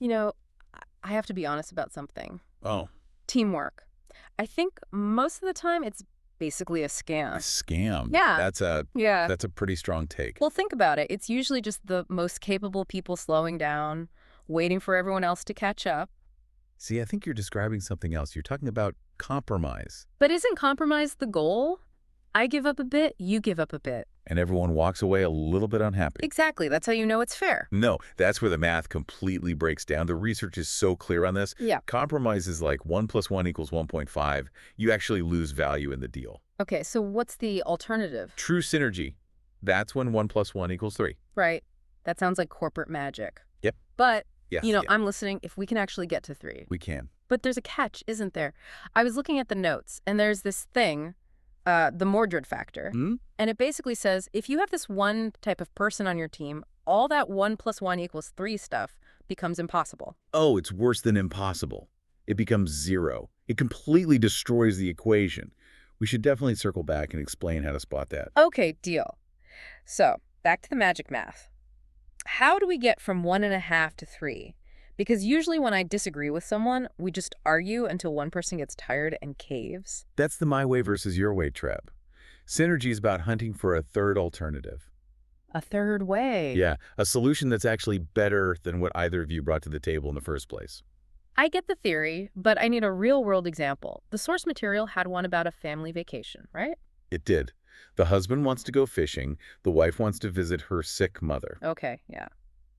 You know, I have to be honest about something. Oh, Teamwork. I think most of the time it's basically a a scam. scam. Yeah. That's a Yeah. that's a pretty strong take. Well, think about it. It's usually just the most capable people slowing down, waiting for everyone else to catch up. See, I think you're describing something else. You're talking about compromise, But isn't compromise the goal? I give up a bit, you give up a bit. and everyone walks away a little bit unhappy. Exactly. That's how you know it's fair. No, that's where the math completely breaks down. The research is so clear on this. Yeah. Compromise is like 1 plus 1 equals 1.5. You actually lose value in the deal. Okay, so what's the alternative? True synergy, that's when 1 plus 1 equals 3. Right. That sounds like corporate magic. Yep. But, Yes, yeah, I'm listening if we can actually get to 3. we can. But there's a catch, isn't there? I was looking at the notes, and there's this thing, the Mordred factor. Hmm? And it basically says if you have this one type of person on your team, all that 1 plus 1 equals 3 stuff becomes impossible. Oh, it's worse than impossible. It becomes 0. It completely destroys the equation. We should definitely circle back and explain how to spot that. Okay, deal. So, back to the magic math. How do we get from 1.5 to 3? Because usually when I disagree with someone, we just argue until one person gets tired and caves. That's the my way versus your way trap. Synergy is about hunting for a third alternative. A third way. Yeah, a solution that's actually better than what either of you brought to the table in the first place. I get the theory, but I need a real-world example. The source material had one about a family vacation, right? It did. The husband wants to go fishing. The wife wants to visit her sick mother. Okay, yeah.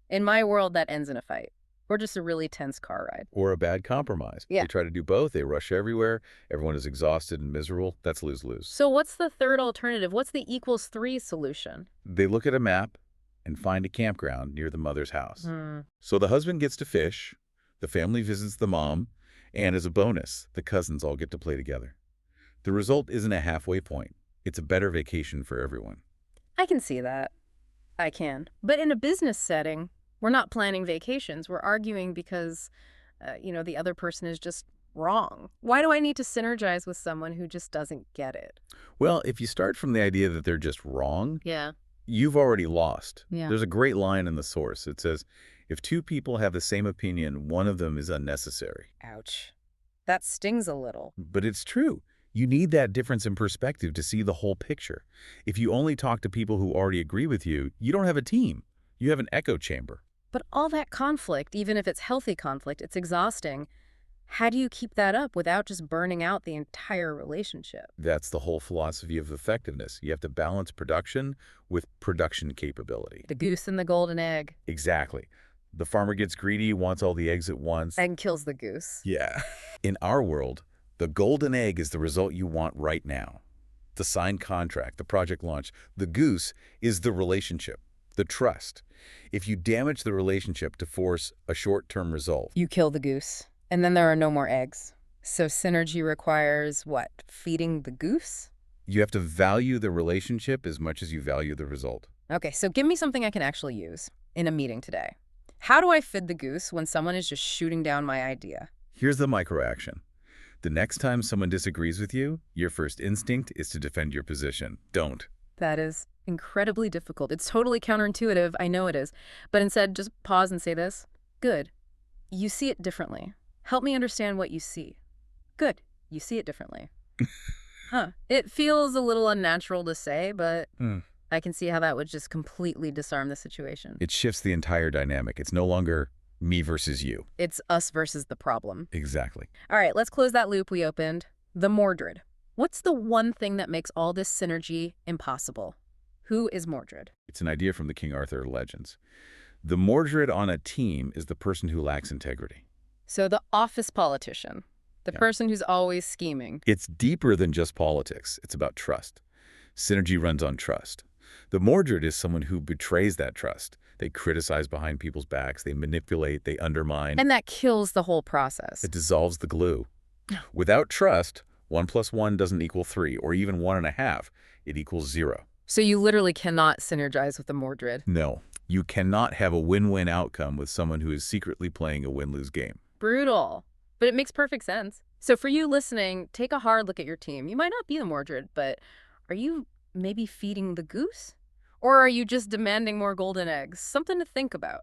In my world, that ends in a fight. Or just a really tense car ride. Or a bad compromise. Yeah. They try to do both. They rush everywhere. Everyone is exhausted and miserable. That's lose-lose. So what's the third alternative? What's the equals 3 solution? They look at a map and find a campground near the mother's house. So the husband gets to fish, the family visits the mom, and as a bonus, the cousins all get to play together. The result isn't a halfway point. It's a better vacation for everyone. I can see that. I can. But in a business setting, we're not planning vacations. We're arguing because, the other person is just wrong. Why do I need to synergize with someone who just doesn't get it? Well, if you start from the idea that they're just wrong, Yeah. you've already lost. Yeah. There's a great line in the source. It says, if two people have the same opinion, one of them is unnecessary. Ouch. That stings a little. But it's true. You need that difference in perspective to see the whole picture. If you only talk to people who already agree with you, you don't have a team. You have an echo chamber. But all that conflict, even if it's healthy conflict, it's exhausting. How do you keep that up without just burning out the entire relationship? That's the whole philosophy of effectiveness. You have to balance production with production capability. The goose and the golden egg. Exactly. The farmer gets greedy, wants all the eggs at once. Egg kills the goose. Yeah. In our world, the golden egg is the result you want right now. The signed contract, the project launch. The goose is the relationship, the trust. If you damage the relationship to force a short-term result, You kill the goose, and then there are no more eggs. So synergy requires what? Feeding the goose? you have to value the relationship as much as you value the result. Okay, so give me something I can actually use in a meeting today. How do I feed the goose when someone is just shooting down my idea? Here's the microaction. The next time someone disagrees with you, your first instinct is to defend your position. Don't. That is incredibly difficult. It's totally counterintuitive. I know it is. But instead, just pause and say this. Good. You see it differently. Help me understand what you see. Good. You see it differently. Huh. It feels a little unnatural to say, but I can see how that would just completely disarm the situation. It shifts the entire dynamic. It's no longer me versus you. It's us versus the problem. Exactly. All right, let's close that loop we opened. The Mordred. What's the one thing that makes all this synergy impossible? Who is Mordred? It's an idea from the King Arthur legends. The Mordred on a team is the person who lacks integrity. So the office politician, the Yeah. person who's always scheming. It's deeper than just politics. It's about trust. Synergy runs on trust. The Mordred is someone who betrays that trust. They criticize behind people's backs. They manipulate. They undermine. And that kills the whole process. It dissolves the glue. Without trust, 1 plus 1 doesn't equal 3, or even 1.5. It equals 0. So you literally cannot synergize with the Mordred. No, you cannot have a win-win outcome with someone who is secretly playing a win-lose game. Brutal. But it makes perfect sense. So for you listening, take a hard look at your team. You might not be the Mordred, but are you maybe feeding the goose? Or are you just demanding more golden eggs? Something to think about.